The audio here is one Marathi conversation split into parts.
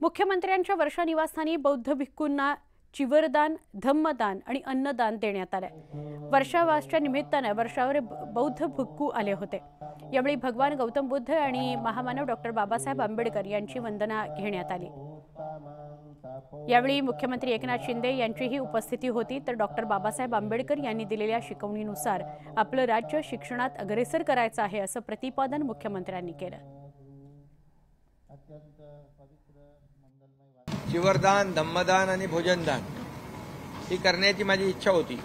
मुख्यमंत्र्यांच्या वर्षा निवासस्थानी बौद्ध भिक्खूंना चिवरदान, धम्मदान आणि अन्नदान देण्यात आले। वर्षावासच्या निमित्ताने वर्षावर बौद्ध भिक्खू आले होते। यावेळी भगवान गौतम बुद्ध आणि महामानव डॉक्टर बाबासाहेब आंबेडकर यांची वंदना घेण्यात आली। यावेळी मुख्यमंत्री एकनाथ शिंदे यांचीही उपस्थिती होती। तर डॉक्टर बाबासाहेब आंबेडकर यांनी दिलेल्या शिकवणीनुसार आपलं राज्य शिक्षणात अग्रेसर करायचं आहे असं प्रतिपादन मुख्यमंत्र्यांनी केलं। चिवरदान, धम्मदान आणि भोजनदान ही करण्याची माझी इच्छा होती,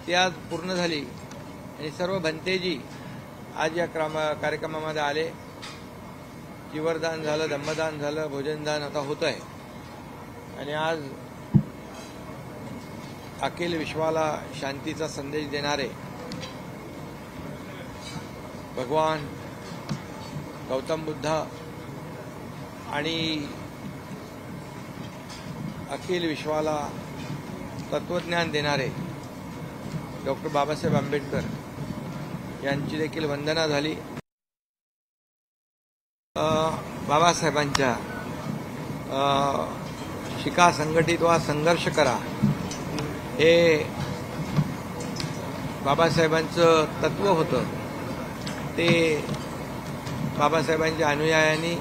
ती आज पूर्ण झाली आणि सर्व भंतेजी आज या कार्यक्रमामध्ये आले। चिवरदान झालं, धम्मदान झालं, भोजनदान आता होत आहे आणि आज अखिल विश्वाला शांतीचा संदेश देणारे भगवान गौतम बुद्ध आणि अखिल विश्वाला तत्वज्ञान देणारे डॉक्टर बाबासाहेब आंबेडकर यांची देखील वंदना झाली। बाबासाहेबांच्या शिका, संघटित व्हा, संघर्ष करा हे बाबासाहेबांचं तत्व होतं। ते बाबासाहेबांच्या अनुयायांनी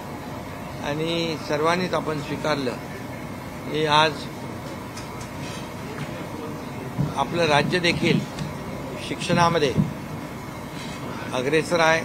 आणि सर्वांनीच आपण स्वीकारलं। हे आज आपलं राज्य देखील शिक्षणामध्ये अग्रेसर आहे।